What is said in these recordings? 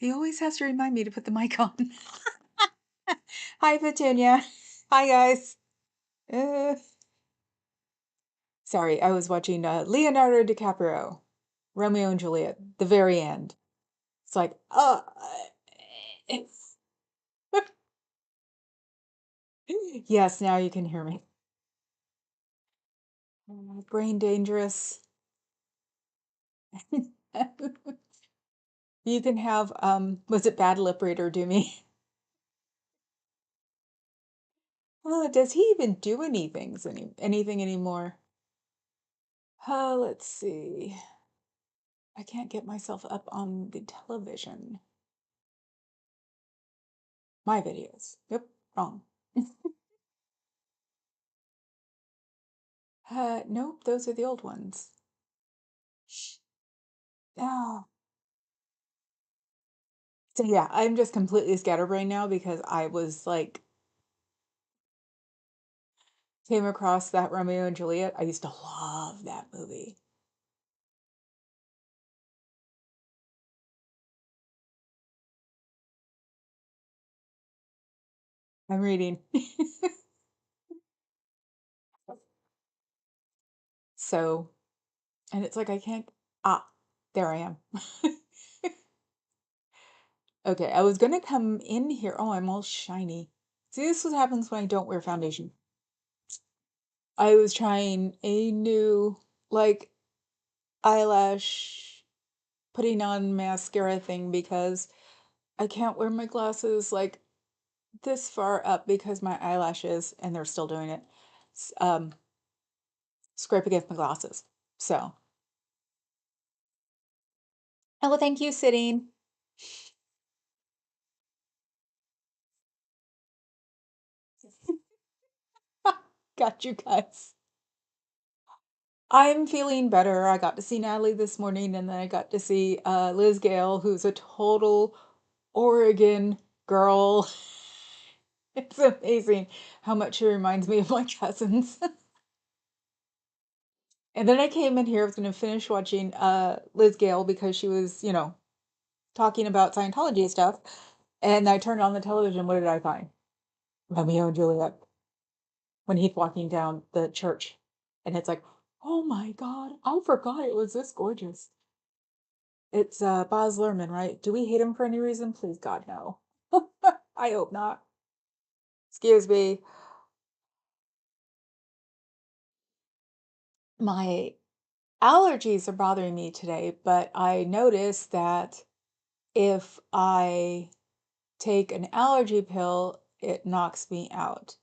He always has to remind me to put the mic on. Hi, Petunia. Hi, guys. Uh, sorry, I was watching Leonardo DiCaprio, Romeo and Juliet, the very end. It's like, it's yes, now you can hear me. Brain dangerous. You can have was it bad lip reader do me? Oh, does he even do anything anymore? Oh, let's see. I can't get myself up on the television. My videos. Yep, wrong. Nope, those are the old ones. Oh. So yeah, I'm just completely scatterbrained now because I was like, came across that Romeo and Juliet. I used to love that movie. I'm reading. So, and it's like I can't, there I am. Okay, I was gonna come in here. Oh, I'm all shiny. See, this is what happens when I don't wear foundation. I was trying a new, like, eyelash putting on mascara thing because I can't wear my glasses like this far up because my eyelashes, and they're still doing it, scrape against my glasses. So, oh, well, thank you, sitting. Got you guys. I'm feeling better. I got to see Natalie this morning, and then I got to see Liz Gale, who's a total Oregon girl. It's amazing how much she reminds me of my cousins. And then I came in here, I was going to finish watching Liz Gale because she was, talking about Scientology stuff. And I turned on the television. What did I find? Romeo and Juliet when he's walking down the church. And it's like, oh my God, I forgot it was this gorgeous. It's Baz Luhrmann, right? Do we hate him for any reason? Please, God, no. I hope not. Excuse me. My allergies are bothering me today, but I noticed that if I take an allergy pill, it knocks me out,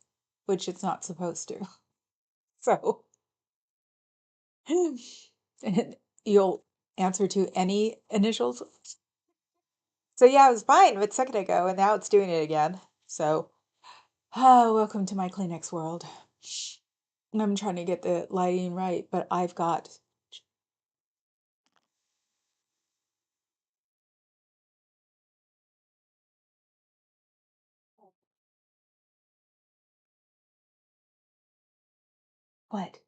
which it's not supposed to. So, and you'll answer to any initials. So yeah, I was fine a second ago, and now it's doing it again. So, welcome to my Kleenex world. I'm trying to get the lighting right, but I've got what?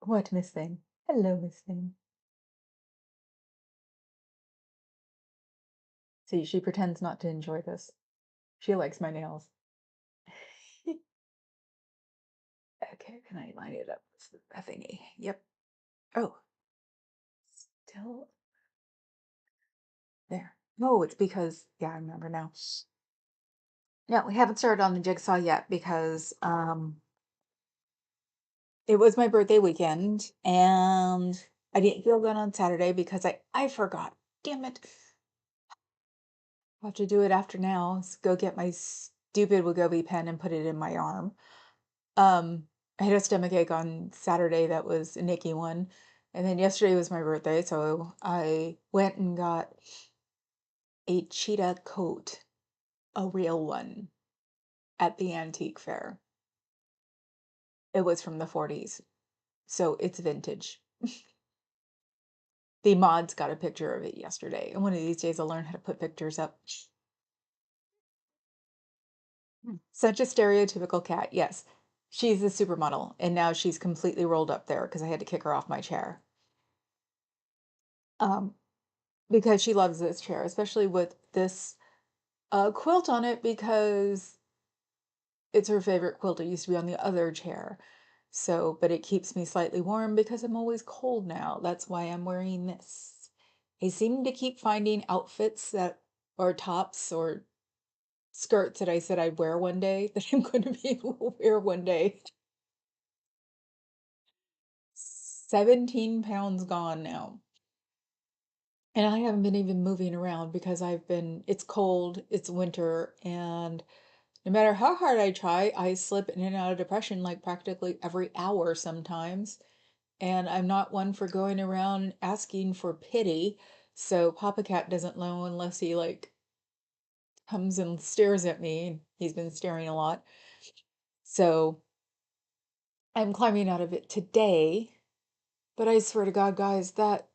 What, Miss Thing? Hello, Miss Thing. See, she pretends not to enjoy this. She likes my nails. Okay, can I line it up with a thingy? Yep. Oh, still there. No, it's because, yeah, I remember now. No, we haven't started on the jigsaw yet because it was my birthday weekend and I didn't feel good on Saturday because I forgot. Damn it. I'll have to do it after now. Go get my stupid Wegovy pen and put it in my arm. I had a stomach ache on Saturday that was a Nikki one. And then yesterday was my birthday, so I went and got a cheetah coat, a real one, at the antique fair. It was from the 40s, so it's vintage. The mods got a picture of it yesterday, and one of these days I'll learn how to put pictures up. Such a stereotypical cat, yes. She's a supermodel, and now she's completely rolled up there because I had to kick her off my chair. Um, because she loves this chair, especially with this quilt on it because it's her favorite quilt. It used to be on the other chair. So, but it keeps me slightly warm because I'm always cold now. That's why I'm wearing this. I seem to keep finding outfits that, or tops or skirts that I said I'd wear one day that I'm going to be able to wear one day. 17 pounds gone now. And I haven't been even moving around because it's cold, it's winter, and no matter how hard I try, I slip in and out of depression like practically every hour sometimes. And I'm not one for going around asking for pity. So Papa Cat doesn't know unless he like comes and stares at me. He's been staring a lot. So I'm climbing out of it today. But I swear to God, guys, that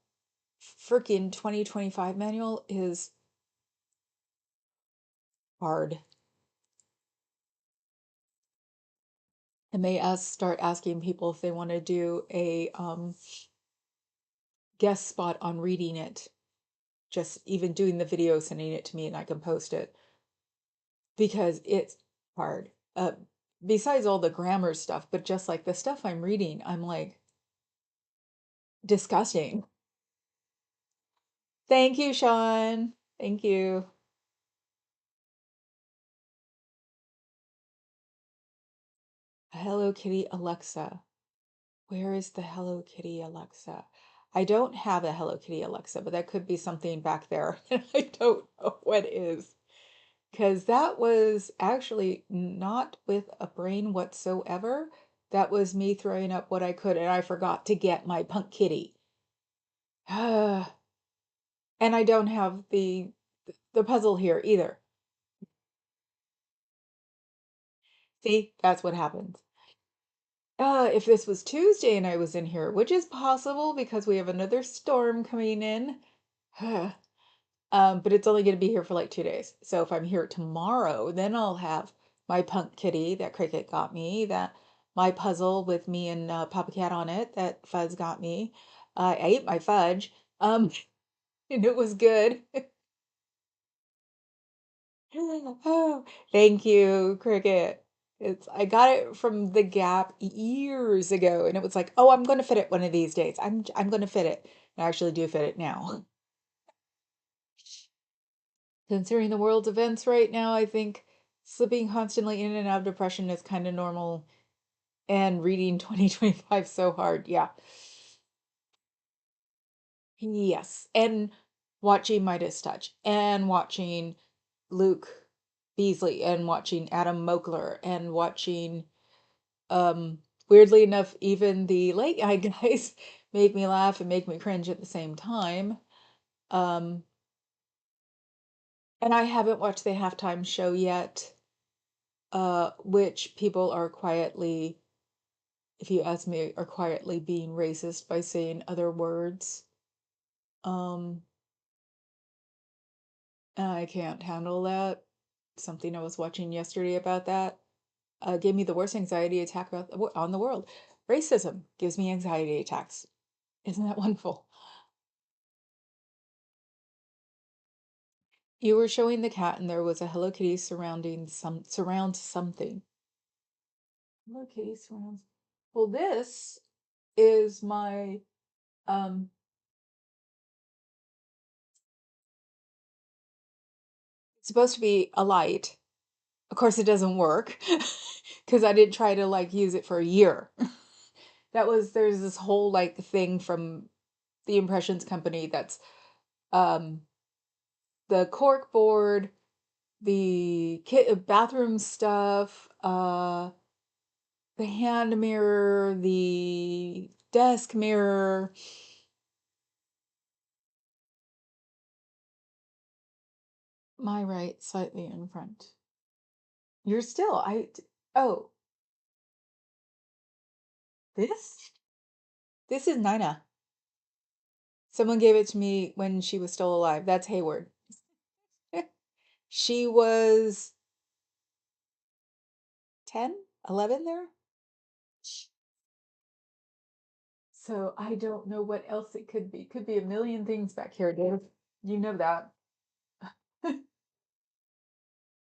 freaking 2025 manual is hard. And they start asking people if they want to do a guest spot on reading it. Just even doing the video, sending it to me, and I can post it because it's hard. Besides all the grammar stuff, but just like the stuff I'm reading, I'm like, disgusting. Thank you, Sean. Thank you. Hello Kitty Alexa. Where is the Hello Kitty Alexa? I don't have a Hello Kitty Alexa, but that could be something back there. I don't know what is. Because that was actually not with a brain whatsoever. That was me throwing up what I could, and I forgot to get my punk kitty. And I don't have the puzzle here either. See, that's what happens. If this was Tuesday and I was in here, which is possible because we have another storm coming in. But it's only going to be here for like 2 days. So if I'm here tomorrow, then I'll have my punk kitty that Cricket got me, that my puzzle with me and Papa Cat on it that Fuzz got me. I ate my fudge, and it was good. Oh, thank you, Cricket. I got it from the Gap years ago, and it was like, oh, I'm going to fit it one of these days. I'm going to fit it. I actually do fit it now. Considering the world's events right now, I think slipping constantly in and out of depression is kind of normal. And reading 2025 so hard, yeah. Yes. And watching Midas Touch and watching Luke Beasley and watching Adam Mokler and watching weirdly enough, even the late night guys make me laugh and make me cringe at the same time. Um, and I haven't watched the halftime show yet, which people are quietly, if you ask me, are quietly being racist by saying other words. Um, and I can't handle that. Something I was watching yesterday about that gave me the worst anxiety attack on the world. Racism gives me anxiety attacks. Isn't that wonderful? You were showing the cat, and there was a Hello Kitty surround something. Hello Kitty surrounds. Well, this is my um. It's supposed to be a light. Of course, it doesn't work because I didn't try to like use it for a year. There's this whole like thing from the Impressions Company that's um the cork board, the bathroom stuff, the hand mirror, the desk mirror. My right, slightly in front. You're still, oh, this? This is Nina. Someone gave it to me when she was still alive. That's Hayward. She was 10, 11 there. So I don't know what else it could be. Could be a million things back here, Dave. You know that.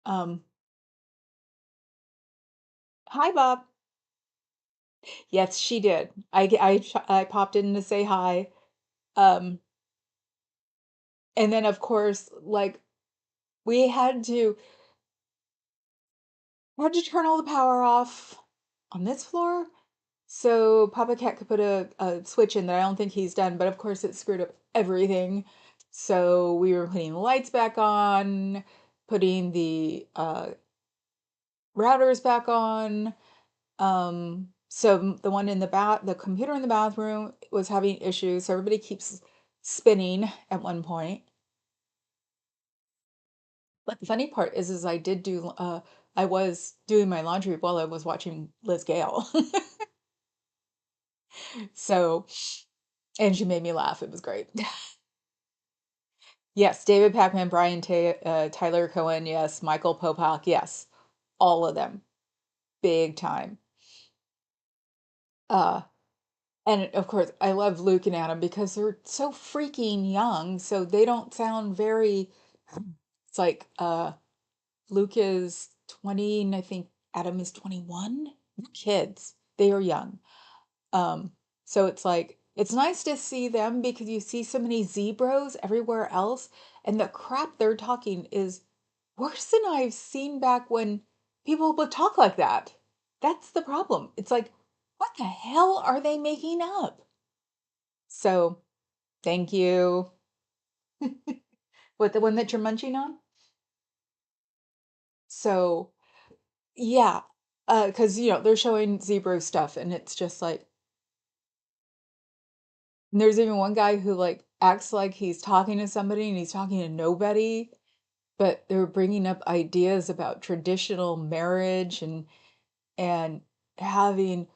Um, Hi, Bob. Yes, she did. I popped in to say hi. Um, and then of course, like we had to turn all the power off on this floor so Papa Cat could put a switch in that I don't think he's done, but of course it screwed up everything. So we were putting the lights back on, putting the routers back on. So the one in the computer in the bathroom was having issues. So everybody keeps spinning at one point. But the funny part is I was doing my laundry while I was watching Liz Gale. So, and she made me laugh. It was great. Yes, David Pakman, Tyler Cohen, yes, Michael Popak, yes, all of them, big time. Uh, and of course, I love Luke and Adam because they're so freaking young, so they don't sound very. It's like Luke is 20, and I think Adam is 21. They're kids. They are young. Um, so it's like it's nice to see them because you see so many zebras everywhere else, and the crap they're talking is worse than I've seen back when people would talk like that. That's the problem. It's like, what the hell are they making up? So, thank you. What, the one that you're munching on? So, yeah, because they're showing zebra stuff, and it's just like, and there's even one guy who like acts like he's talking to somebody and he's talking to nobody, but they're bringing up ideas about traditional marriage and having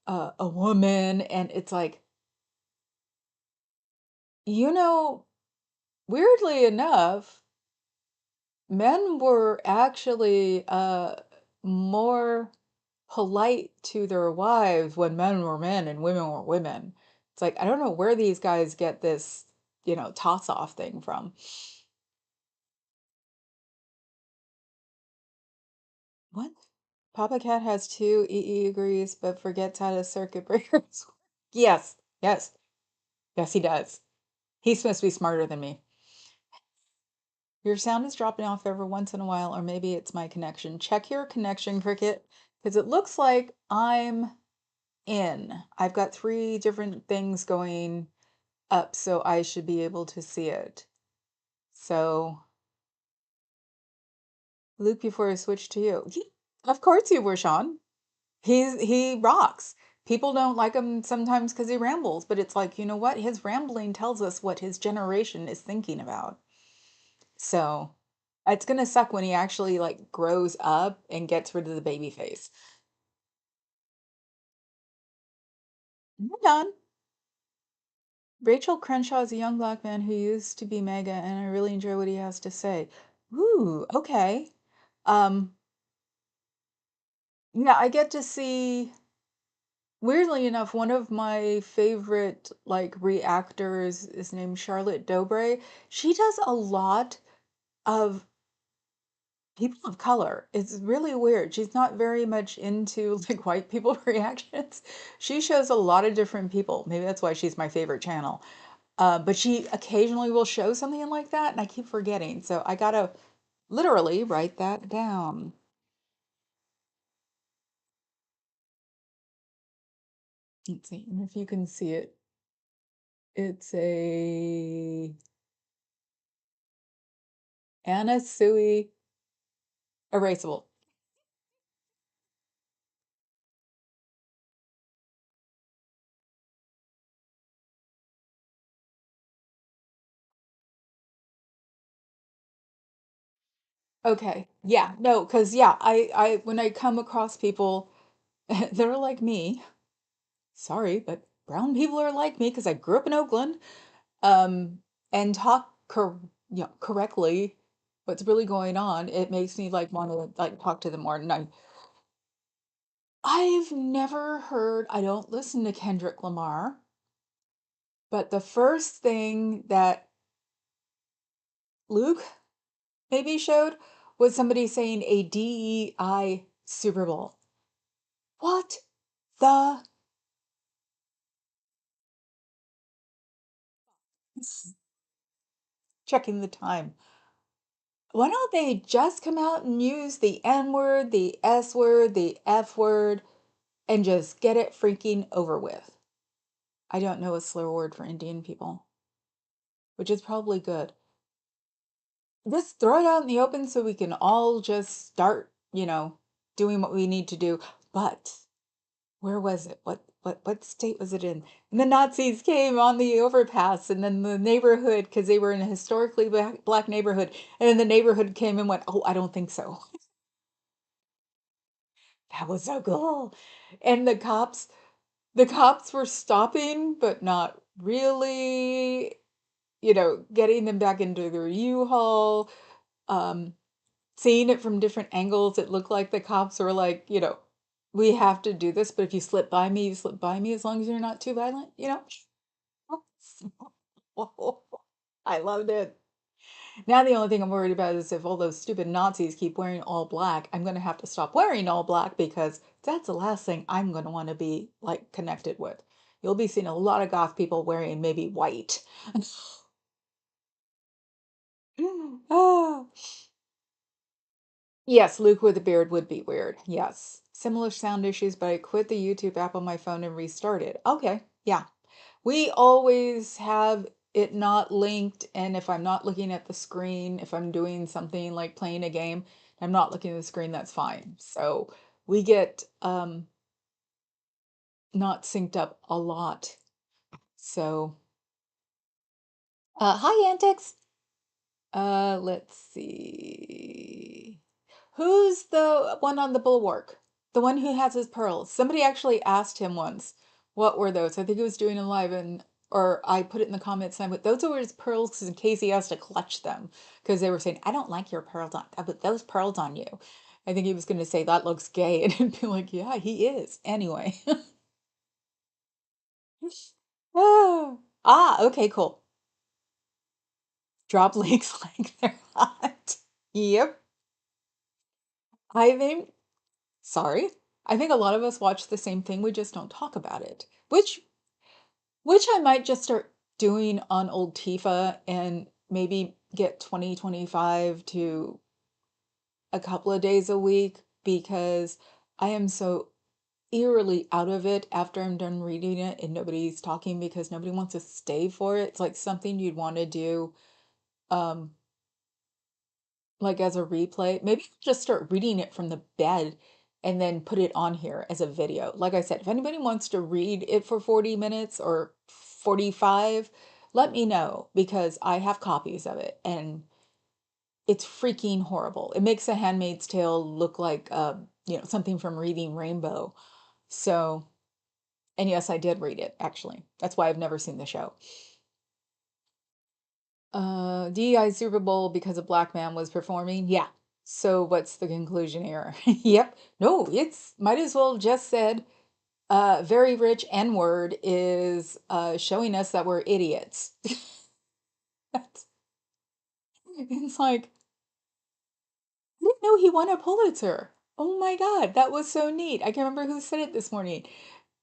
a woman, and it's like, you know, weirdly enough, men were actually more polite to their wives when men were men and women were women. It's like I don't know where these guys get this, toss off thing from. What? Papa Cat has two EE agrees, but forgets how to circuit breakers. Yes, yes, yes, he does. He's supposed to be smarter than me. Your sound is dropping off every once in a while, or maybe it's my connection. Check your connection, Cricket, because it looks like I'm in. I've got three different things going up, so I should be able to see it. So, Luke, before I switch to you, of course you were, Sean. He rocks. People don't like him sometimes because he rambles, but it's like, you know what? His rambling tells us what his generation is thinking about. So it's gonna suck when he actually like grows up and gets rid of the baby face. I'm done. Rachel Crenshaw is a young black man who used to be mega, and I really enjoy what he has to say. Ooh, okay. Um, yeah, I get to see, weirdly enough, one of my favorite like reactors is named Charlotte Dobre. She does a lot of people of color. It's really weird. She's not very much into like white people reactions. She shows a lot of different people. Maybe that's why she's my favorite channel. But she occasionally will show something like that, and I keep forgetting. So I gotta literally write that down. Let's see, and if you can see it, it's a Anna Sui erasable. Okay, yeah, no, because yeah, I when I come across people that are like me, sorry, but brown people are like me because I grew up in Oakland, and talk correctly what's really going on, it makes me like want to like talk to them more. And I've never heard, I don't listen to Kendrick Lamar, but the first thing that Luke maybe showed was somebody saying a DEI Super Bowl. What the? Checking the time. Why don't they just come out and use the N word, the S word, the F word, and just get it freaking over with? I don't know a slur word for Indian people, which is probably good. Just throw it out in the open so we can all just start, doing what we need to do. But where was it? What state was it in? And the Nazis came on the overpass, and then the neighborhood, because they were in a historically black neighborhood, and then the neighborhood came and went, "Oh, I don't think so." That was so cool. And the cops were stopping, but not really, getting them back into their U-Haul. Um, Seeing it from different angles, it looked like the cops were like, we have to do this, but if you slip by me, you slip by me as long as you're not too violent. I loved it. Now the only thing I'm worried about is if all those stupid Nazis keep wearing all black, I'm going to have to stop wearing all black because that's the last thing I'm going to want to be like connected with. You'll be seeing a lot of goth people wearing maybe white. Oh. Yes, Luke with a beard would be weird. Yes. Similar sound issues, but I quit the YouTube app on my phone and restarted. Okay. Yeah. We always have it not linked, and if I'm not looking at the screen, if I'm doing something like playing a game, I'm not looking at the screen, that's fine. So we get not synced up a lot. So hi Antics. Let's see. Who's the one on the bulwark? The one who has his pearls. Somebody actually asked him once, what were those? I think he was doing a live and or I put it in the comments and I went, those are his pearls in case he has to clutch them. Because they were saying, I don't like your pearls on, I put those pearls on you. I think he was going to say that looks gay and it'd be like, yeah, he is. Anyway. Okay, cool. Drop links like they're hot. Yep. I think Sorry. I think a lot of us watch the same thing, we just don't talk about it. Which I might just start doing on old Tifa and maybe get 2025 to a couple of days a week because I am so eerily out of it after I'm done reading it and nobody's talking because nobody wants to stay for it. It's like something you'd want to do um like as a replay. Maybe I'll just start reading it from the bed and then put it on here as a video. Like I said, if anybody wants to read it for 40 minutes or 45, let me know because I have copies of it and it's freaking horrible. It makes A Handmaid's Tale look like something from Reading Rainbow. So, and yes, I did read it actually. That's why I've never seen the show. DEI Super Bowl because a black man was performing. Yeah. So what's the conclusion here? Yep. No, it's might as well just said very rich N word is showing us that we're idiots. That's, it's like, I didn't know he won a Pulitzer. Oh my God, that was so neat. I can't remember who said it this morning.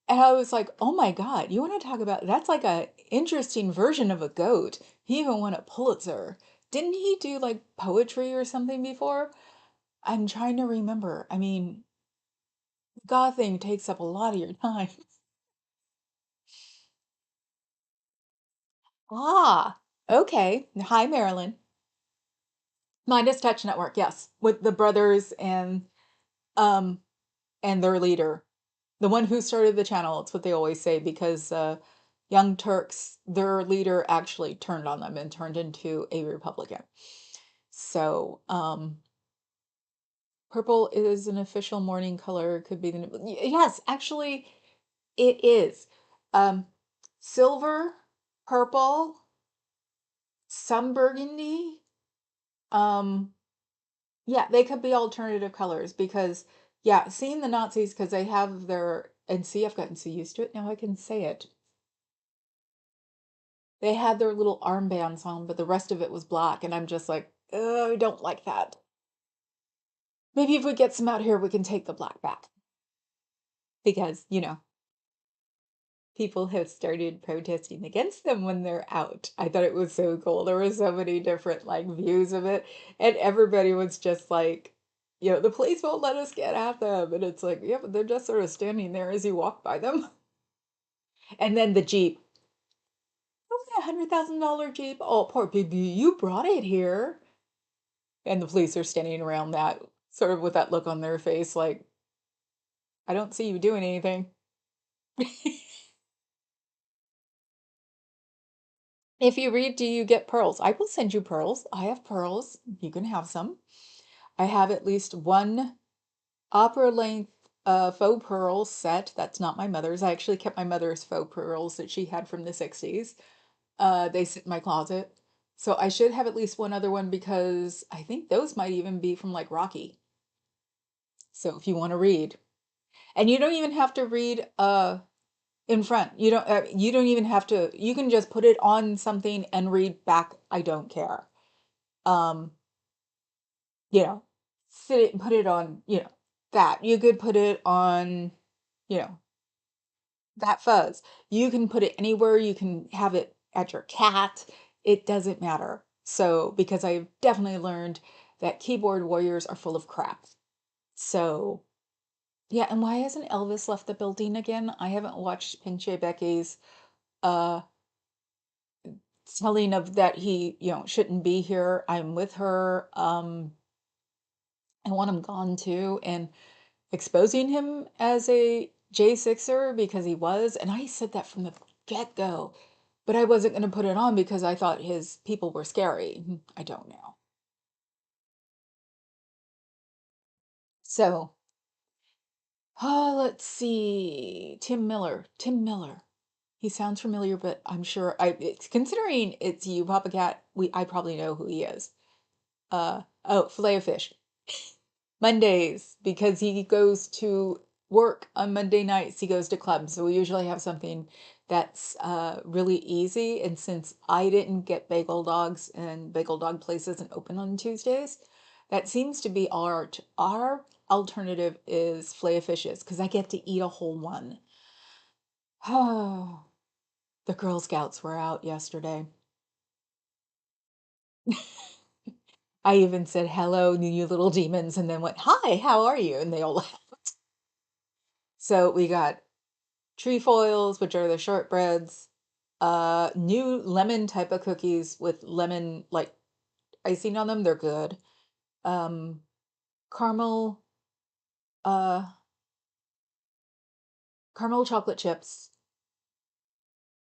And I was like, oh my God, you want to talk about that's like a interesting version of a goat. He even won a Pulitzer. Didn't he do like poetry or something before? I'm trying to remember. I mean, the God thing takes up a lot of your time. Ah, okay. Hi, Marilyn. Midas Touch Network, yes, with the brothers um and their leader, the one who started the channel. It's what they always say because Young Turks, their leader actually turned on them and turned into a Republican. So, purple is an official mourning color. Could be the yes, actually, it is. Um, Silver, purple, some burgundy. Um, yeah, they could be alternative colors because yeah, seeing the Nazis because they have their and see, I've gotten so used to it now I can say it. They had their little armbands on, but the rest of it was black, and I'm just like, "Oh, I don't like that." Maybe if we get some out here, we can take the black back because, people have started protesting against them when they're out. I thought it was so cool. There were so many different like views of it, and everybody was just like, the police won't let us get at them, and it's like, yeah, but they're just sort of standing there as you walk by them. And then the Jeep, oh, that $100,000 Jeep. Oh, poor baby, you brought it here. And the police are standing around that, sort of with that look on their face, like, I don't see you doing anything. If you read, do you get pearls? I will send you pearls. I have pearls. You can have some. I have at least one opera length faux pearl set. That's not my mother's. I actually kept my mother's faux pearls that she had from the 60s. They sit in my closet. So I should have at least one other one because I think those might even be from like Rocky. So if you want to read, and you don't even have to read in front. You don't even have to, you can just put it on something and read back. I don't care. Um, you know, sit it and put it on, that. You could put it on, you know, that fuzz. You can put it anywhere. You can have it at your cat. It doesn't matter. So, because I've definitely learned that keyboard warriors are full of crap. So, yeah, and why hasn't Elvis left the building again? I haven't watched Pinche Becky's uh telling of that he, shouldn't be here. I'm with her. I want him gone too, and exposing him as a J6er because he was, and I said that from the get-go, but I wasn't going to put it on because I thought his people were scary. I don't know. So, let's see. Tim Miller. Tim Miller. He sounds familiar, but I'm sure considering it's you, Papa Cat, I probably know who he is. Oh, Filet of Fish. Mondays, because he goes to work on Monday nights, he goes to clubs. So we usually have something that's really easy. And since I didn't get bagel dogs and bagel dog place isn't open on Tuesdays, that seems to be our alternative is filet of fishes because I get to eat a whole one. Oh, the Girl Scouts were out yesterday. I even said hello, you little demons, and then went, "Hi, how are you?" And they all laughed. So we got trefoils, which are the shortbreads, new lemon type of cookies with lemon like icing on them. They're good. Um, caramel, uh, caramel chocolate chips.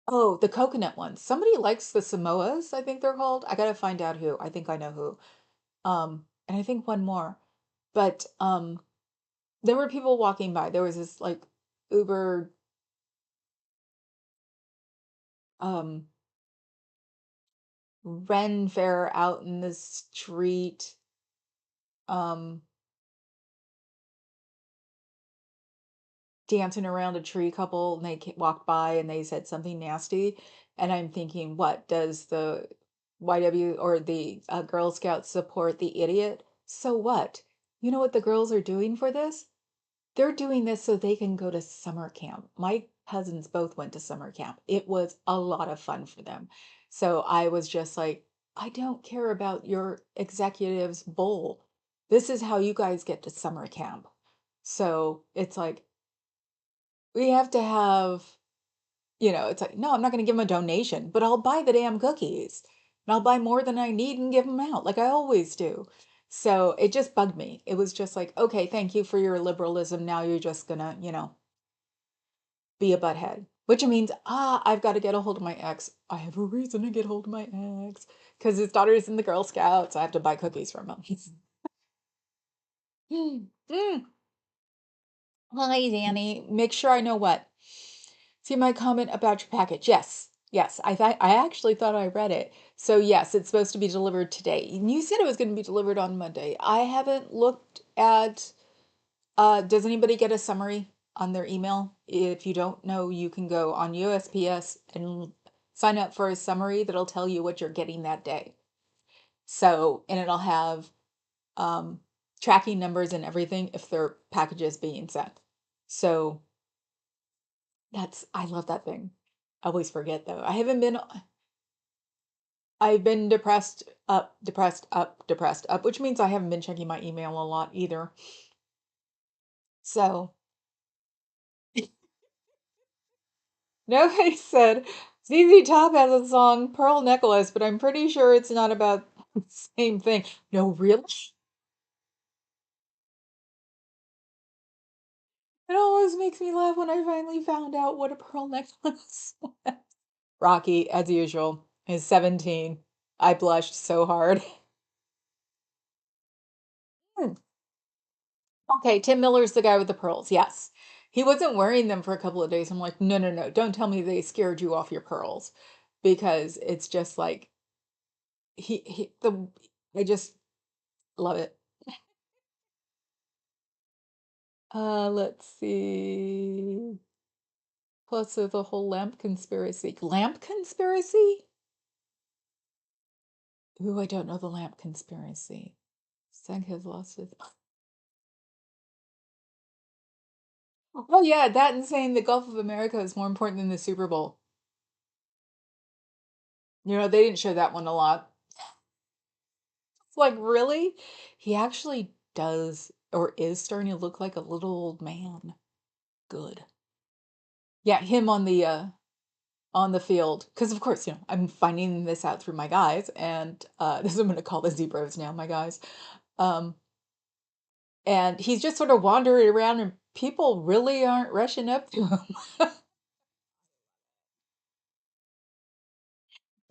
Oh, the coconut ones. Somebody likes the Samoas, I think they're called. I gotta find out who. I think I know who. And I think one more. But there were people walking by. There was this like Uber um Ren fair out in the street. Um Dancing around a tree couple and they walked by and they said something nasty. And I'm thinking, what does the YW or the Girl Scouts support the idiot? So what? You know what the girls are doing for this? They're doing this so they can go to summer camp. My cousins both went to summer camp. It was a lot of fun for them. So I was just like, I don't care about your executives' bowl. This is how you guys get to summer camp. So it's like, we have to have, it's like, no, I'm not going to give them a donation, but I'll buy the damn cookies and I'll buy more than I need and give them out like I always do. So it just bugged me. It was just like, okay, thank you for your liberalism. Now you're just gonna, be a butthead, which means, I've got to get a hold of my ex. I have a reason to get a hold of my ex because his daughter's in the Girl Scouts. I have to buy cookies from him. Mm. Hi, Danny. Make sure I know what. See my comment about your package. Yes. Yes. I actually thought I read it. So yes, it's supposed to be delivered today. And you said it was going to be delivered on Monday. I haven't looked at does anybody get a summary on their email? If you don't know, you can go on USPS and sign up for a summary that'll tell you what you're getting that day. So, and it'll have um, tracking numbers and everything if their package is being sent. So I love that thing. I always forget though. I've been depressed, up, depressed, up, which means I haven't been checking my email a lot either. So, nobody said ZZ Top has a song, Pearl Necklace, but I'm pretty sure it's not about the same thing. No, really? It always makes me laugh when I finally found out what a pearl necklace was. Rocky, as usual, is 17. I blushed so hard. Hmm. Okay, Tim Miller's the guy with the pearls. Yes. He wasn't wearing them for a couple of days. I'm like, no, no, no. Don't tell me they scared you off your pearls. Because it's just like I just love it. Let's see. Plus the whole lamp conspiracy. Lamp conspiracy? Ooh, I don't know the lamp conspiracy. Seg has lost his. Oh yeah, that and saying the Gulf of America is more important than the Super Bowl. They didn't show that one a lot. It's like, really? He actually does or is starting to look like a little old man. Good. Yeah, him on the field. Because of course, I'm finding this out through my guys, and this I'm gonna call the Zebras now, my guys. Um, and he's just sort of wandering around and people really aren't rushing up to him.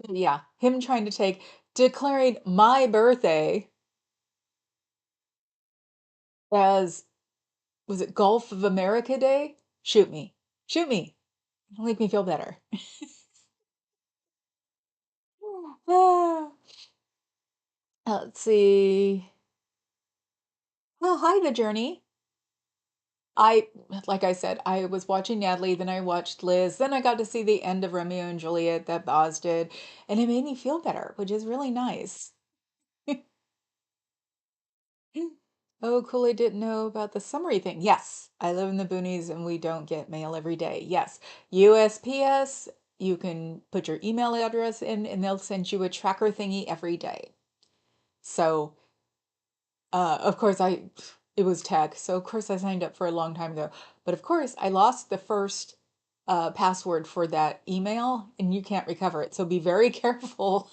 Yeah, him trying to declaring my birthday as, was it Gulf of America Day? Shoot me. Shoot me. It'll make me feel better. Ah, let's see. Oh, hi, The Journey. I, like I said, I was watching Natalie, then I watched Liz, then I got to see the end of Romeo and Juliet that Boz did, and it made me feel better, which is really nice. Oh, cool. I didn't know about the summary thing. Yes, I live in the boonies and we don't get mail every day. Yes, USPS, you can put your email address in and they'll send you a tracker thingy every day. So, of course, it was tech. So, of course, I signed up for a long time ago. But of course, I lost the first password for that email and you can't recover it. So, be very careful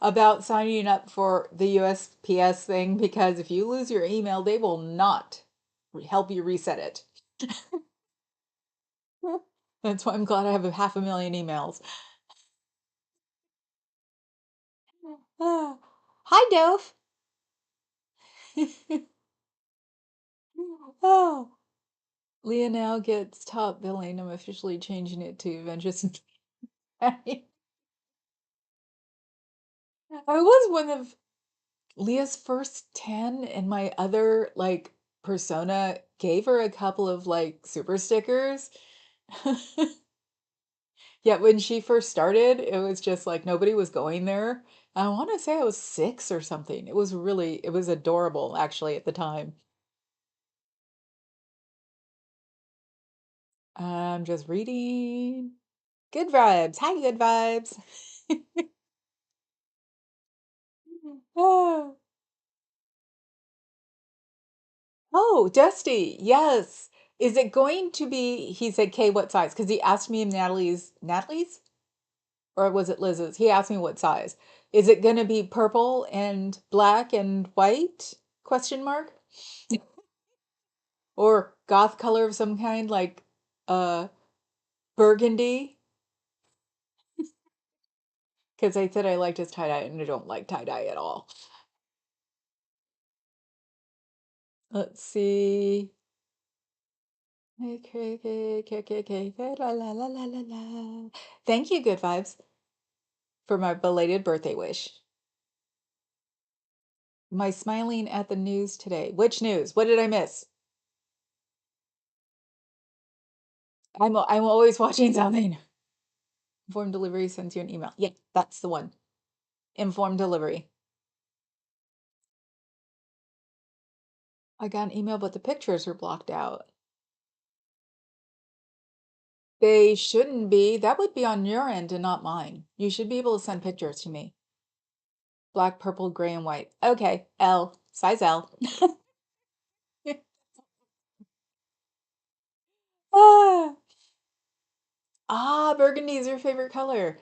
about signing up for the USPS thing because if you lose your email, they will not help you reset it. That's why I'm glad I have a half a million emails. Ah. Hi, Dove. Oh, Leah now gets top billing. I'm officially changing it to Vengeance. I was one of Leah's first 10, and my other persona gave her a couple of super stickers. Yeah, when she first started, it was just like nobody was going there. I want to say I was 6 or something. It was adorable actually at the time. I'm just reading. Good vibes. Hi, good vibes. Oh, oh, Dusty. Yes. Is it going to be, he said, Kay, what size? Because he asked me if Natalie's? Or was it Liz's? He asked me what size. Is it going to be purple and black and white? Question mark. Or goth color of some kind, like uh burgundy. Because I said I liked his tie-dye and I don't like tie-dye at all. Let's see. Okay, okay, okay, okay, okay. La la la la la la. Thank you, Good Vibes, for my belated birthday wish. My smiling at the news today. Which news? What did I miss? I'm always watching something. Informed delivery sends you an email. Yeah, that's the one. Informed delivery. I got an email, but the pictures are blocked out. They shouldn't be. That would be on your end and not mine. You should be able to send pictures to me. Black, purple, gray, and white. Okay, L, size L. Ah, burgundy is your favorite color.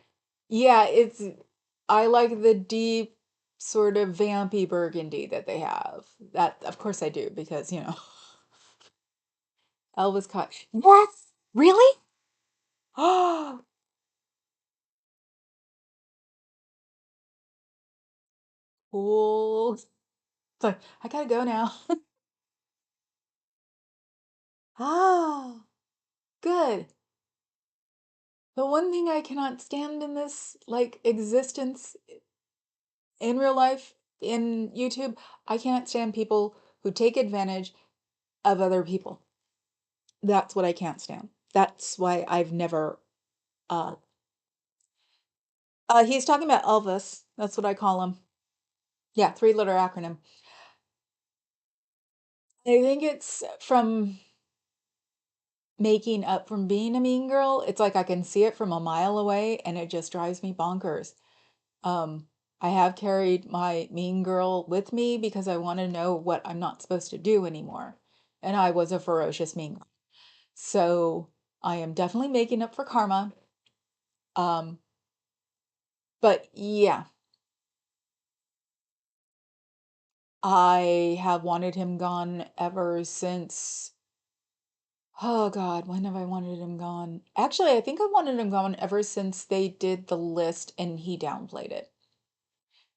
Yeah, I like the deep, sort of vampy burgundy that they have. That, of course, I do because, Elvis caught. Yes, really? Oh, cool. So I gotta go now. Ah, good. The one thing I cannot stand in this, like, existence in real life, in YouTube, I can't stand people who take advantage of other people. That's what I can't stand. That's why I've never, uh, he's talking about Elvis. That's what I call him. Yeah, three-letter acronym. I think it's from making up from being a mean girl. It's like I can see it from a mile away and it just drives me bonkers. I have carried my mean girl with me because I want to know what I'm not supposed to do anymore. And I was a ferocious mean girl. So I am definitely making up for karma. Um, but yeah, I have wanted him gone ever since. Oh God, when have I wanted him gone? Actually, I think I wanted him gone ever since they did the list and he downplayed it.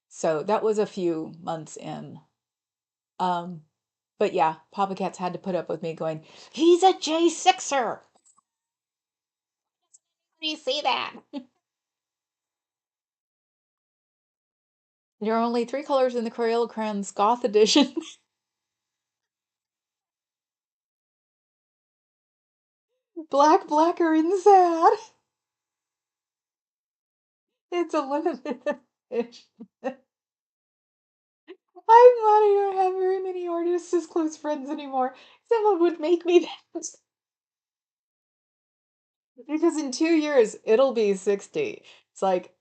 So that was a few months in. Um, but yeah, Papa Cats had to put up with me going, he's a J6er. Do you see that? There are only three colors in the Crayola Crayons Goth edition. Black, blacker, and sad. It's a limited edition. I'm glad I don't have very many artists as close friends anymore. Someone would make me that. Because in 2 years, it'll be 60. It's like,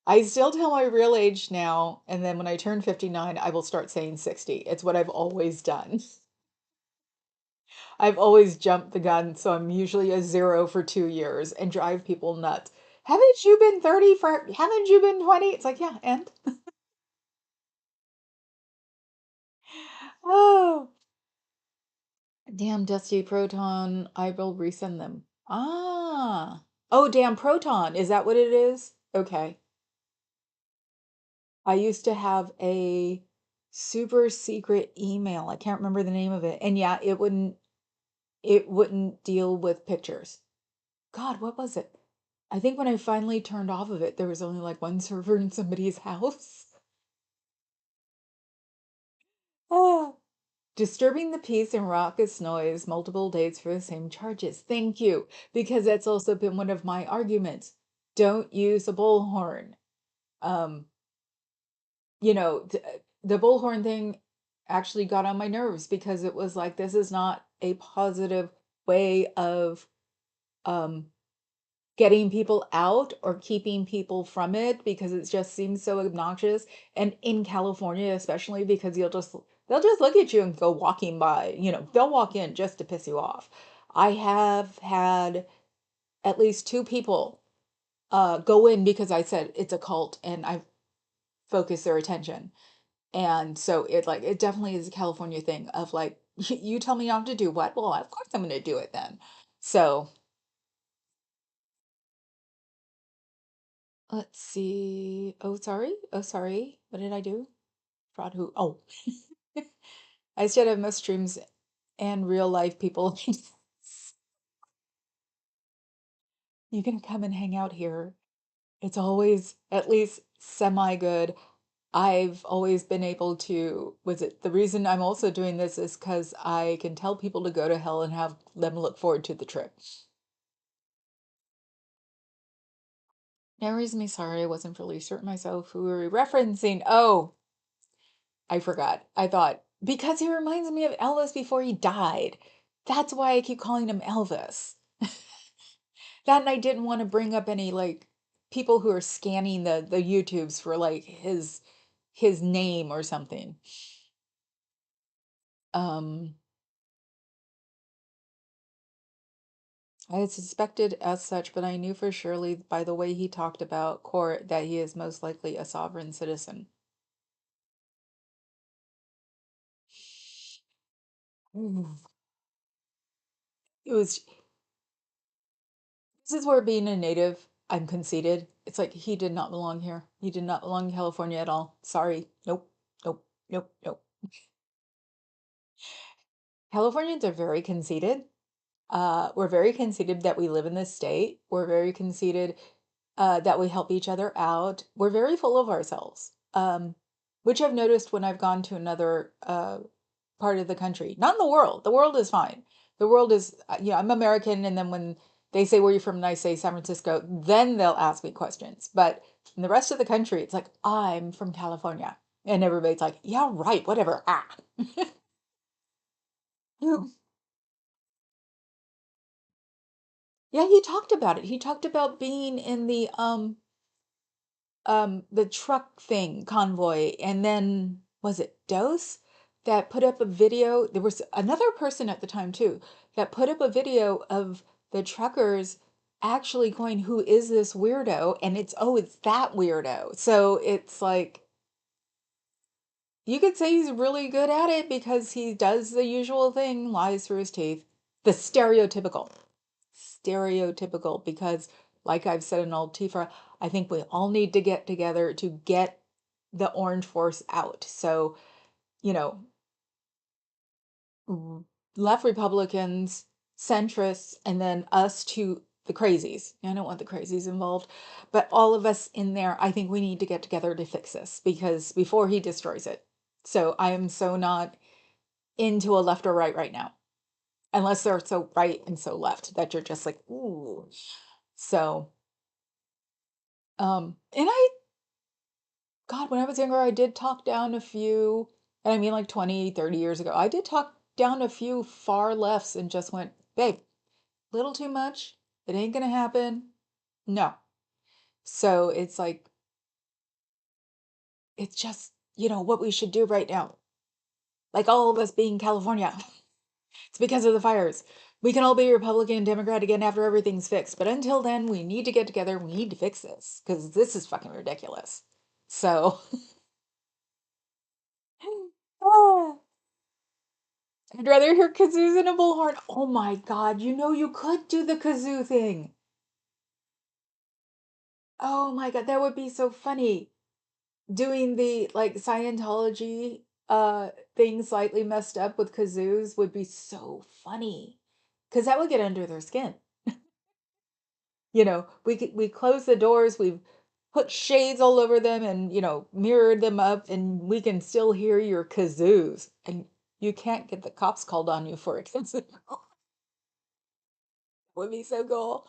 I still tell my real age now, and then when I turn 59, I will start saying 60. It's what I've always done. I've always jumped the gun, so I'm usually a zero for 2 years and drive people nuts. Haven't you been 30 for, haven't you been 20? It's like, yeah, and? Oh, damn Dusty Proton, I will resend them. Ah. Oh, damn Proton. Is that what it is? Okay. I used to have a super secret email. I can't remember the name of it. And yeah, it wouldn't deal with pictures. God, what was it? I think when I finally turned off of it, there was only like one server in somebody's house. Ah. Disturbing the peace and raucous noise, multiple dates for the same charges. Thank you, because that's also been one of my arguments. Don't use a bullhorn. Um, the bullhorn thing actually got on my nerves because it was like, this is not a positive way of um getting people out or keeping people from it because it just seems so obnoxious. And in California, especially because they'll just look at you and go walking by, they'll walk in just to piss you off. I have had at least two people go in because I said it's a cult and I focused their attention. And so it definitely is a California thing of like, you tell me not to do what? Well, of course I'm going to do it then. So let's see. Oh, sorry. Oh, sorry. What did I do? Fraud who? Oh, I said have most streams and real life people. You can come and hang out here. It's always at least semi good. I've always been able to, was it the reason I'm also doing this is because I can tell people to go to hell and have them look forward to the trip. That reason me sorry I wasn't really certain myself who we were referencing. Oh, I forgot. I thought because he reminds me of Elvis before he died. That's why I keep calling him Elvis. That and I didn't want to bring up any like people who are scanning the YouTubes for like his name or something. Um, I had suspected as such, but I knew for surely by the way he talked about court that he is most likely a sovereign citizen. Mm. It was, this is where being a native, I'm conceited. It's like he did not belong here. He did not belong in California at all. Sorry. Nope. Nope. Nope. Nope. Californians are very conceited. We're very conceited that we live in this state. We're very conceited that we help each other out. We're very full of ourselves, which I've noticed when I've gone to another part of the country. Not in the world. The world is fine. The world is, I'm American, and then when they say where you're from, and I say San Francisco, then they'll ask me questions. But in the rest of the country, it's like, I'm from California. And everybody's like, yeah, right, whatever. Ah. Yeah, he talked about it. He talked about being in the truck thing convoy, and then was it Dose that put up a video? There was another person at the time too that put up a video of the truckers actually going, who is this weirdo? And it's, oh, it's that weirdo. So it's like you could say he's really good at it because he does the usual thing, lies through his teeth. The stereotypical, because like I've said in old Tifa, I think we all need to get together to get the orange force out. So, you know, left Republicans, centrists, and then us to the crazies. I don't want the crazies involved, but all of us in there, I think we need to get together to fix this because before he destroys it. So I am so not into a left or right now, unless they're so right and so left that you're just like, ooh. So, and God, when I was younger, I did talk down a few, and I mean like 20, 30 years ago, I did talk down a few far lefts and just went, babe, little too much. It ain't gonna happen. No. So it's like, it's just, what we should do right now. Like all of us being California. It's because of the fires. We can all be Republican and Democrat again after everything's fixed. But until then, we need to get together. We need to fix this because this is fucking ridiculous. So, ah, I'd rather hear kazoos and a bullhorn. Oh my God, you could do the kazoo thing. Oh my God, that would be so funny. Doing the like Scientology thing slightly messed up with kazoos would be so funny. Because that would get under their skin. We close the doors, we've put shades all over them and, mirrored them up, and we can still hear your kazoos. And you can't get the cops called on you for it. Kazoo. Would be so cool.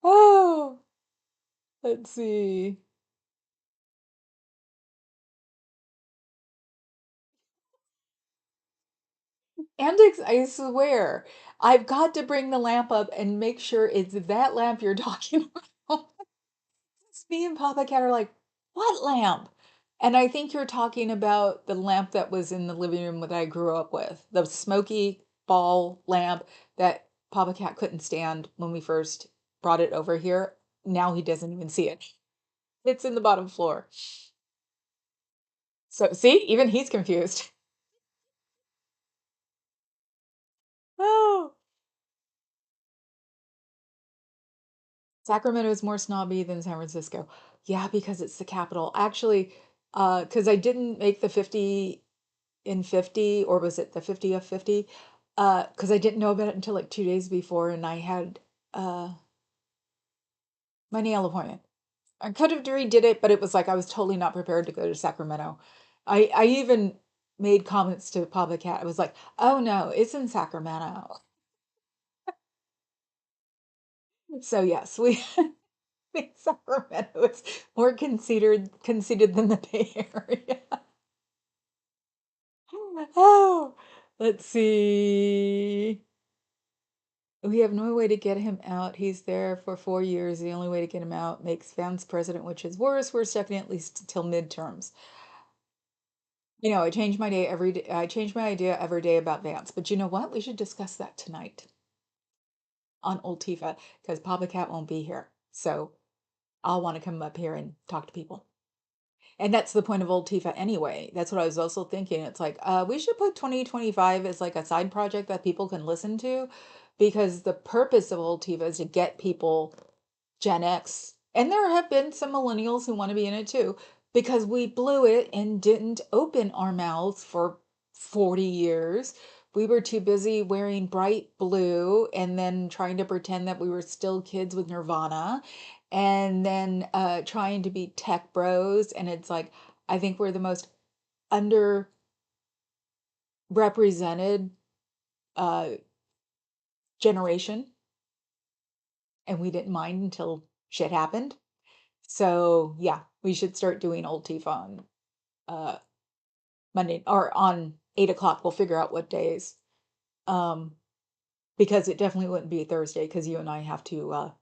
Oh, let's see. Antics, I swear. I've got to bring the lamp up and make sure it's that lamp you're talking about. Me and Papa Cat are like, what lamp? And I think you're talking about the lamp that was in the living room that I grew up with, the smoky ball lamp that Papa Cat couldn't stand when we first brought it over here. Now he doesn't even see it. It's in the bottom floor. So, see, even he's confused. Oh, Sacramento is more snobby than San Francisco. Yeah, because it's the capital. Actually, because I didn't make the 50 in 50, or was it the 50 of 50? Because I didn't know about it until like 2 days before, and I had my nail appointment. I could have redid it, but it was like I was totally not prepared to go to Sacramento. I even made comments to Papa Cat. I was like, "Oh no, it's in Sacramento." So yes, we Sacramento is more conceited than the Bay Area. Oh, let's see. We have no way to get him out. He's there for 4 years. The only way to get him out makes Vance president, which is worse. We're stuck in at least till midterms. I change my day every day. I change my idea every day about Vance. But you know what? We should discuss that tonight on Old Tifa because Papa Cat won't be here. So I'll want to come up here and talk to people. And that's the point of Old Tifa anyway. That's what I was also thinking. It's like, we should put 2025 as like a side project that people can listen to because the purpose of Old Tifa is to get people Gen X, and there have been some millennials who want to be in it too, because we blew it and didn't open our mouths for 40 years. We were too busy wearing bright blue and then trying to pretend that we were still kids with Nirvana and then trying to be tech bros. And it's like, I think we're the most underrepresented uh, generation, and we didn't mind until shit happened. So yeah, we should start doing old Tifa on uh Monday or on 8 o'clock. We'll figure out what days. Um, because it definitely wouldn't be Thursday because you and I have to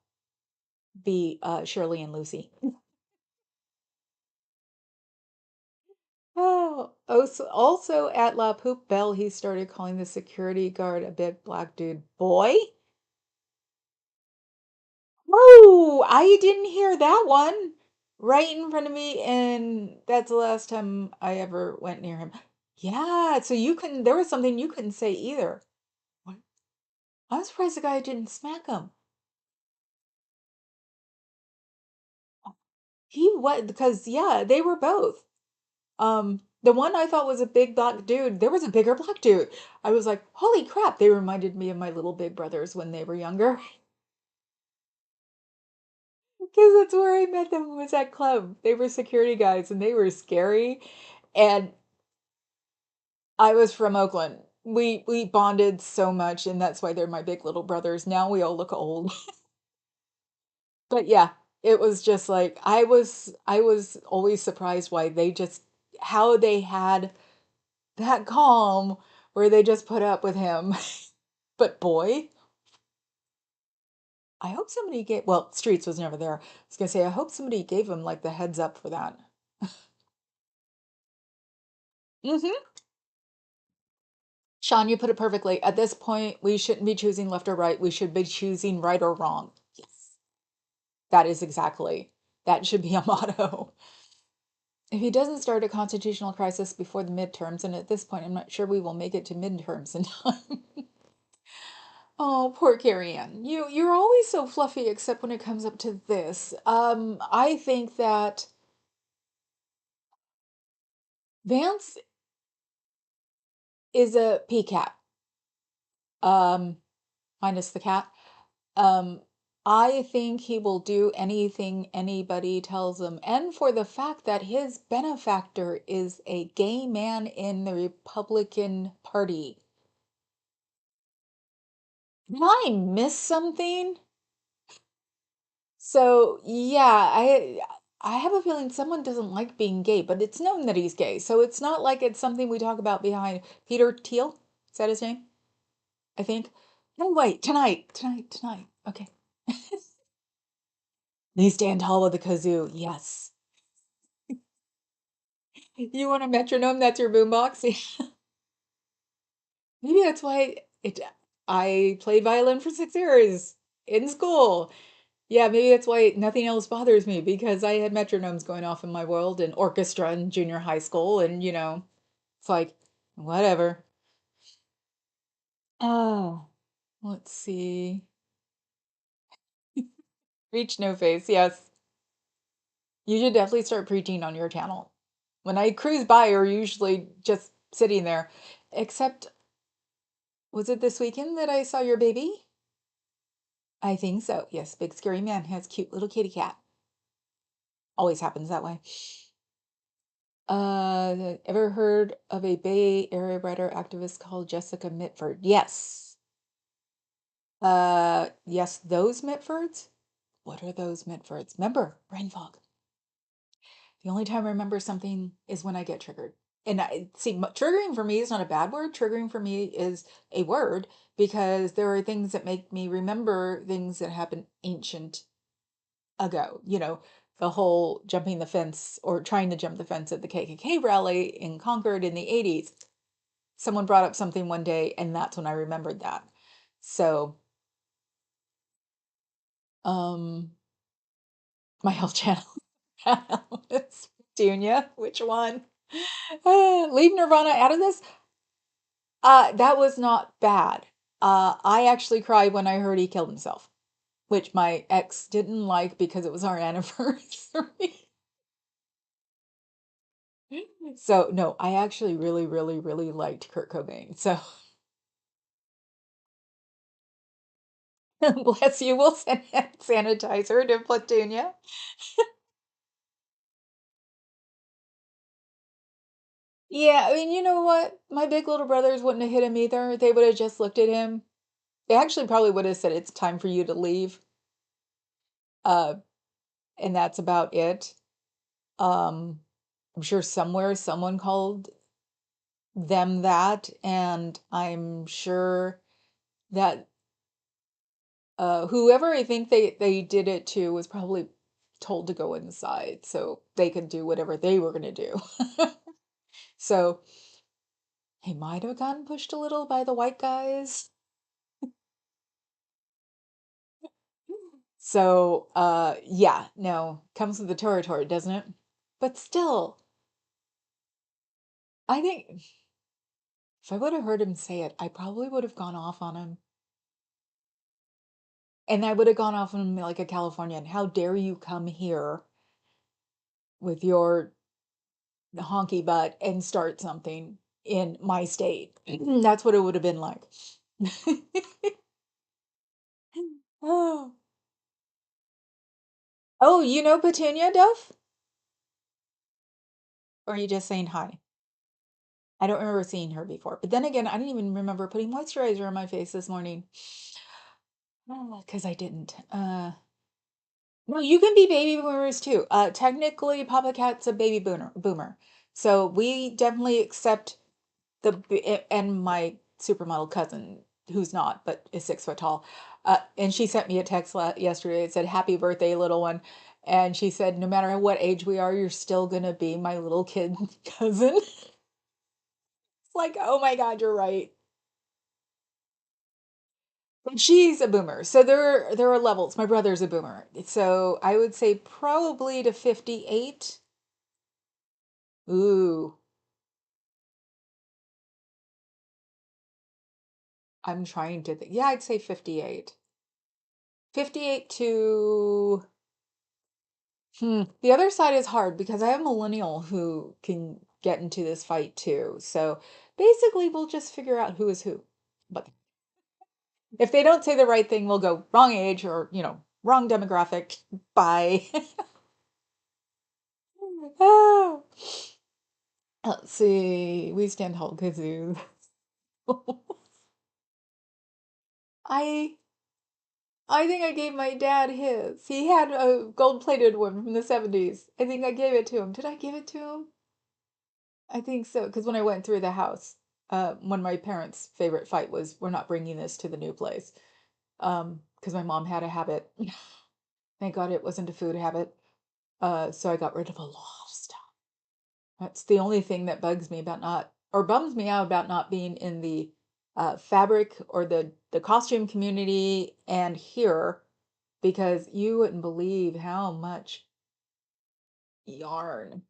be Shirley and Lucy. Oh, also at La Poop Bell, he started calling the security guard a big black dude boy. Oh, I didn't hear that one right in front of me, and that's the last time I ever went near him. Yeah, so you couldn't, there was something you couldn't say either. What? I'm surprised the guy didn't smack him. He what? Because yeah, they were both. The one I thought was a big black dude, there was a bigger black dude. I was like, holy crap, they reminded me of my little big brothers when they were younger. Because that's where I met them was at club. They were security guys and they were scary. And I was from Oakland. We bonded so much, and that's why they're my big little brothers. Now we all look old. But yeah, it was just like I was always surprised why they just how they had that calm where they just put up with him. But boy, I hope somebody gave well, Streets was never there. I was gonna say I hope somebody gave him like the heads up for that. Hmm. Sean, you put it perfectly. At this point, we shouldn't be choosing left or right. We should be choosing right or wrong. Yes. That is exactly. That should be a motto. If he doesn't start a constitutional crisis before the midterms, and at this point, I'm not sure we will make it to midterms in time. Oh, poor Carrie Ann. You're always so fluffy, except when it comes up to this. I think that Vance is a PCAT, um, minus the cat. Um, I think he will do anything anybody tells him. And for the fact that his benefactor is a gay man in the Republican Party. Did I miss something? So, yeah, I have a feeling someone doesn't like being gay, but it's known that he's gay. So it's not like it's something we talk about behind Peter Thiel. Is that his name? I think. No, wait, tonight. Okay. They stand tall with the kazoo. Yes. You want a metronome? That's your boombox? Maybe that's why it I played violin for 6 years in school. Yeah, maybe that's why nothing else bothers me because I had metronomes going off in my world and orchestra in junior high school and it's like whatever. Oh, let's see. Reach no face. Yes. You should definitely start preaching on your channel. When I cruise by, you're usually just sitting there. Except, was it this weekend that I saw your baby? I think so. Yes, big scary man has cute little kitty cat. Always happens that way. Ever heard of a Bay Area writer activist called Jessica Mitford? Yes. Yes, those Mitfords? What are those meant for? It's remember, brain fog. The only time I remember something is when I get triggered. And I see triggering for me is not a bad word. Triggering for me is a word because there are things that make me remember things that happened ancient ago. The whole jumping the fence or trying to jump the fence at the KKK rally in Concord in the 80s. Someone brought up something one day, and that's when I remembered that. So, um, my health channel. It's Junior. Which one? Leave Nirvana out of this? That was not bad. I actually cried when I heard he killed himself, which my ex didn't like because it was our anniversary. So, no, I actually really, really, really liked Kurt Cobain. So, bless you, we'll send hand sanitizer to Platonia. Yeah, I mean, you know what? My big little brothers wouldn't have hit him either. They would have just looked at him. They actually probably would have said, "It's time for you to leave." Uh, and that's about it. Um, I'm sure somewhere someone called them that, and I'm sure that whoever I think they did it to was probably told to go inside so they could do whatever they were going to do. So he might have gotten pushed a little by the white guys. So yeah, no, comes with the territory, doesn't it? But still, I think if I would have heard him say it, I probably would have gone off on him. And I would have gone off on him like a Californian. How dare you come here with your honky butt and start something in my state? That's what it would have been like. Oh, oh, you know Petunia Duff? Or are you just saying hi? I don't remember seeing her before. But then again, I didn't even remember putting moisturizer on my face this morning. Because I didn't. No, you can be baby boomers too. Technically, Papa Cat's a baby boomer. So we definitely accept and my supermodel cousin, who's not, but is 6 foot tall. And she sent me a text yesterday. It said, "Happy birthday, little one." And she said, "No matter what age we are, you're still gonna be my little kid cousin." It's like, oh my God, you're right. And she's a boomer. So there are levels. My brother's a boomer. So I would say probably to 58. Ooh, I'm trying to think. Yeah, I'd say 58. 58 to the other side is hard because I have a millennial who can get into this fight too. So basically we'll just figure out who is who. But if they don't say the right thing, we'll go wrong age or, wrong demographic. Bye. Oh. Let's see. We stand tall kazoo. I I think I gave my dad his. He had a gold-plated one from the 70s. I think I gave it to him. Did I give it to him? I think so, because when I went through the house, one of my parents' favorite fight was, "We're not bringing this to the new place." Because my mom had a habit. Thank God it wasn't a food habit. So I got rid of a lot of stuff. That's the only thing that bugs me about not, or bums me out about not being in the fabric or the costume community and here, because you wouldn't believe how much yarn.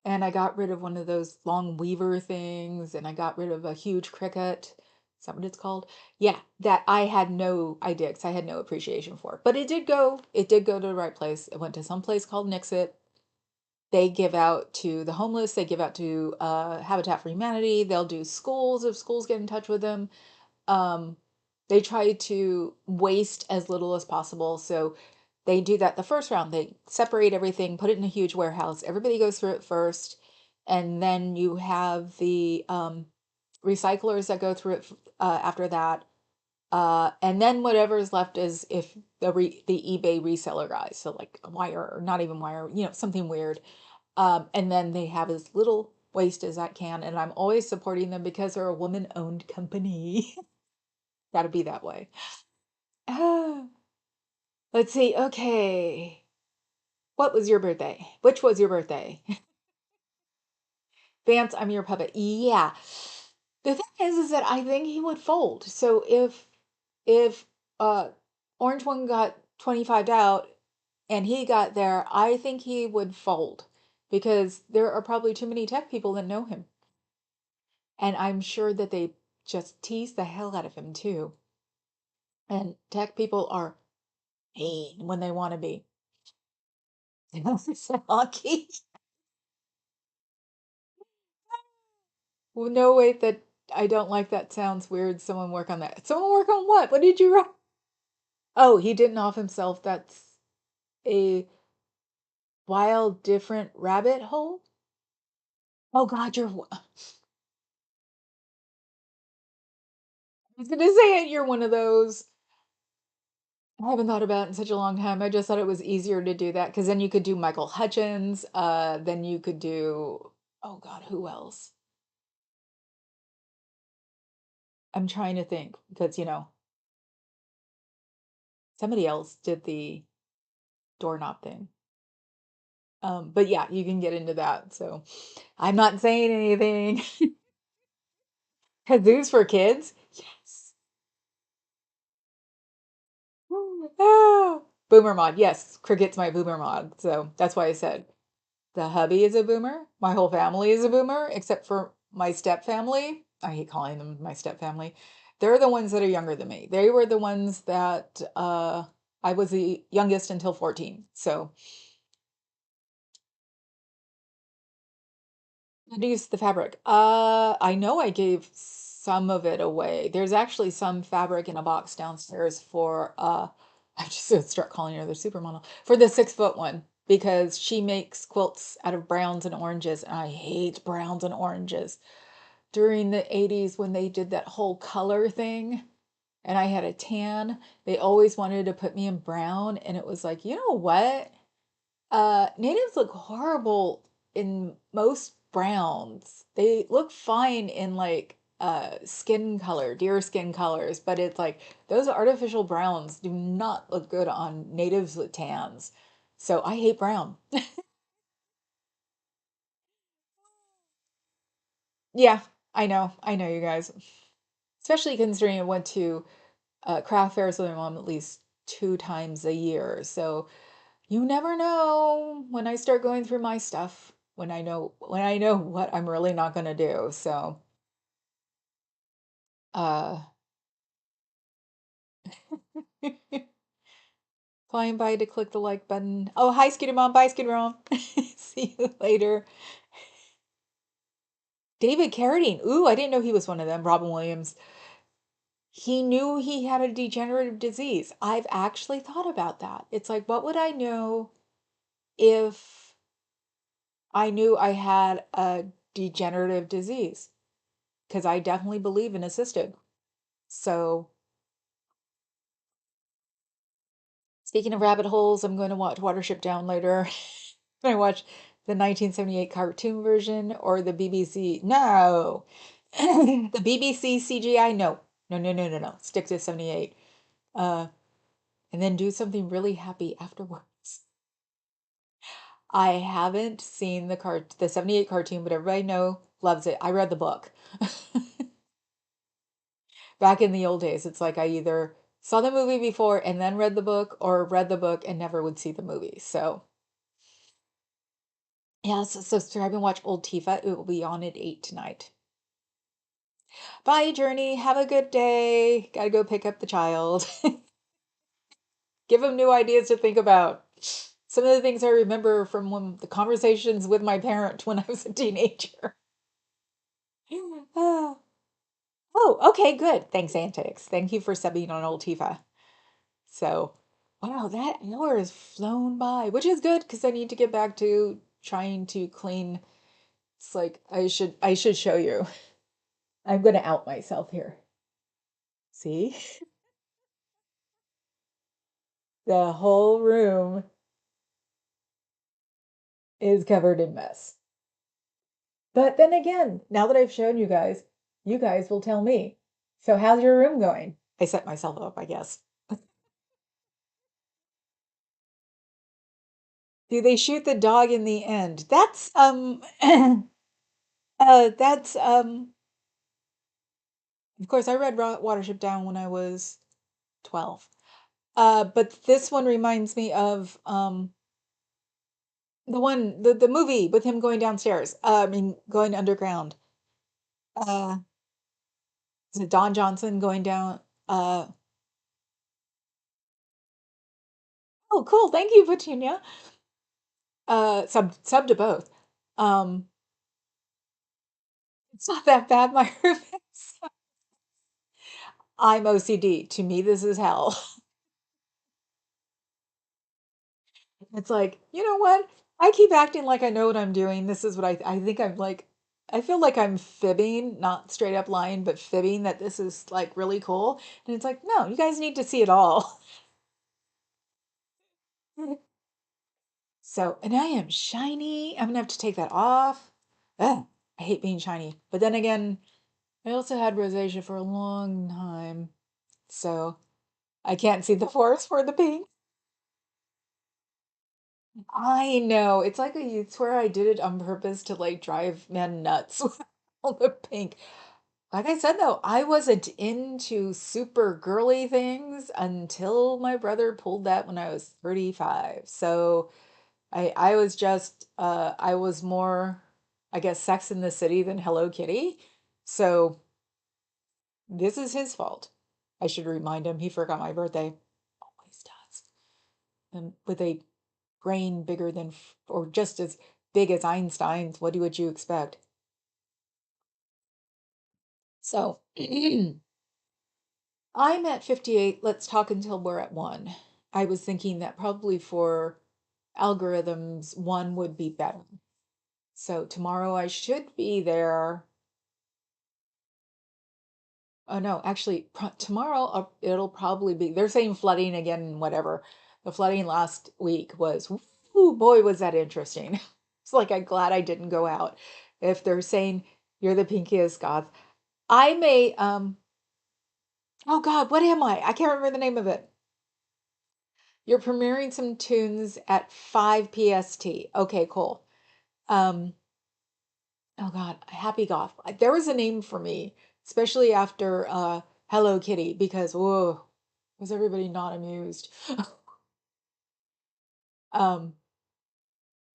And I got rid of one of those long weaver things, and I got rid of a huge cricket. Is that what it's called? Yeah, that I had no idea because I had no appreciation for. But it did go to the right place. It went to some place called Nixit. They give out to the homeless, they give out to Habitat for Humanity. They'll do schools if schools get in touch with them. Um, they try to waste as little as possible. So they do that the first round. They separate everything, put it in a huge warehouse. Everybody goes through it first. And then you have the recyclers that go through it after that. And then whatever is left is if the eBay reseller guys, so like a wire or not even wire, something weird. And then they have as little waste as I can, and I'm always supporting them because they're a woman-owned company. Got to be that way. Ah, let's see. Okay. What was your birthday? Which was your birthday? Vance, I'm your puppet. Yeah. The thing is that I think he would fold. So if Orange One got 25 out and he got there, I think he would fold because there are probably too many tech people that know him. And I'm sure that they just tease the hell out of him too. And tech people are mean when they want to be. So hockey. Well, no, wait, that I don't like that. Sounds weird. Someone work on that. Someone work on what? What did you write? Oh, he didn't off himself. That's a wild, different rabbit hole. Oh God, I was gonna say it. You're one of those. I haven't thought about it in such a long time. I just thought it was easier to do that because then you could do Michael Hutchins. Then you could do, oh God, who else? I'm trying to think because, somebody else did the doorknob thing. But yeah, you can get into that. So I'm not saying anything. Jesus for kids? Yes. Ah, boomer mod. Yes, cricket's my boomer mod. So that's why I said the hubby is a boomer. My whole family is a boomer, except for my step family. I hate calling them my step family. They're the ones that are younger than me. They were the ones that I was the youngest until 14. So reduce the fabric. I know I gave some of it away. There's actually some fabric in a box downstairs for I'm just gonna start calling her the supermodel for the 6 foot one because she makes quilts out of browns and oranges, and I hate browns and oranges. During the 80s when they did that whole color thing and I had a tan, they always wanted to put me in brown, and it was like, you know what? Natives look horrible in most browns. They look fine in like skin color, deer skin colors, but it's like those artificial browns do not look good on natives with tans. So I hate brown. Yeah, I know you guys. Especially considering I went to craft fairs with my mom at least 2 times a year. So you never know when I start going through my stuff, when I know what I'm really not going to do. So, uh flying by to click the like button. Oh, hi Scooter Mom, bye Scooter Mom. See you later. David Carradine. Ooh, I didn't know he was one of them. Robin Williams. He knew he had a degenerative disease. I've actually thought about that. It's like, what would I know if I knew I had a degenerative disease? Because I definitely believe in assisted. So, speaking of rabbit holes, I'm going to watch Watership Down later. I watch the 1978 cartoon version or the BBC. No, the BBC CGI. No, no, no, no, no, no. Stick to 78. Uh, and then do something really happy afterwards. I haven't seen the 78 cartoon, but everybody know loves it. I read the book. Back in the old days, it's like I either saw the movie before and then read the book, or read the book and never would see the movie. So, yeah, so subscribe and watch Old Tifa. It will be on at 8 tonight. Bye, Journey. Have a good day. Gotta go pick up the child. Give him new ideas to think about. Some of the things I remember from the conversations with my parent when I was a teenager. Oh, okay, good. Thanks, Antics. Thank you for subbing on Old Tifa. So, wow, that hour has flown by, which is good because I need to get back to trying to clean. It's like I should show you. I'm gonna out myself here. See? The whole room is covered in mess. But then again, now that I've shown you guys will tell me. So how's your room going? I set myself up, I guess. Do they shoot the dog in the end? That's of course I read Watership Down when I was 12. But this one reminds me of the movie with him going downstairs. I mean going underground. Uh is it Don Johnson going down? Uh oh cool, thank you, Petunia. Sub to both. Um it's not that bad, my room is. I'm OCD. To me, this is hell. It's like, you know what? I keep acting like I know what I'm doing. This is what I think I'm like. I feel like I'm fibbing, not straight up lying, but fibbing that this is like really cool. And it's like, no, you guys need to see it all. So, and I am shiny. I'm gonna have to take that off. Ugh, I hate being shiny. But then again, I also had rosacea for a long time. So I can't see the forest for the pink. I know. It's like I swear I did it on purpose to like drive men nuts with all the pink. Like I said though, I wasn't into super girly things until my brother pulled that when I was 35. So I was just I was more I guess Sex in the City than Hello Kitty. So this is his fault. I should remind him he forgot my birthday. Always does. And with a brain bigger than or just as big as Einstein's, what would you expect? So I'm at 58. Let's talk until we're at one. I was thinking that probably for algorithms, one would be better. So tomorrow I should be there. Oh no, actually, tomorrow it'll probably be. They're saying flooding again and whatever. The flooding last week was, ooh, boy, was that interesting. It's like I'm glad I didn't go out. If they're saying you're the pinkiest goth, I may. Oh God, what am I? I can't remember the name of it. You're premiering some tunes at 5 PST. Okay, cool. Um, oh God, Happy Goth. There was a name for me, especially after Hello Kitty, because whoa, was everybody not amused? Um,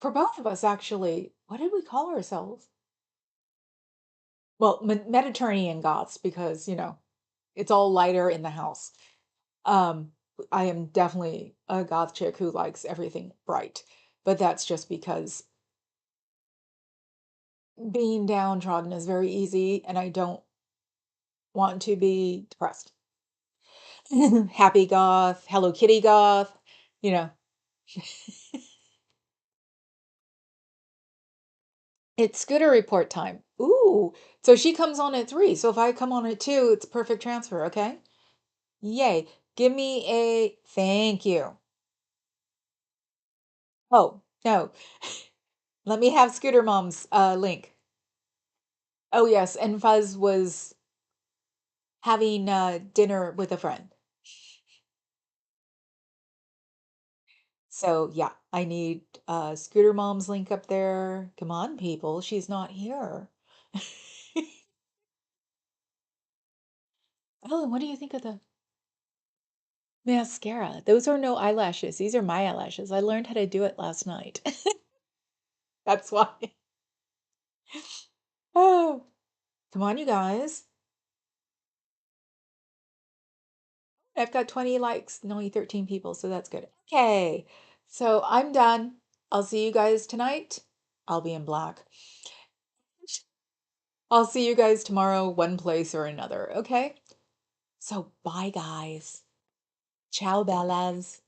for both of us, actually, what did we call ourselves? Well, Mediterranean Goths, because it's all lighter in the house. Um, I am definitely a goth chick who likes everything bright, but that's just because being downtrodden is very easy and I don't want to be depressed. Happy goth, Hello Kitty goth, you know. It's scooter report time. Ooh, so she comes on at 3. So if I come on at 2, it's perfect transfer, okay? Yay. Give me a thank you. Oh, no. Let me have Scooter Mom's link. Oh, yes. And Fuzz was having dinner with a friend. So yeah, I need Scooter Mom's link up there. Come on, people, she's not here. Oh, and what do you think of the mascara? Those are no eyelashes. These are my eyelashes. I learned how to do it last night. That's why. Oh, come on, you guys. I've got 20 likes and only 13 people, so that's good. Okay, so I'm done. I'll see you guys tonight. I'll be in black. I'll see you guys tomorrow, one place or another, okay? So bye, guys. Ciao, bellas.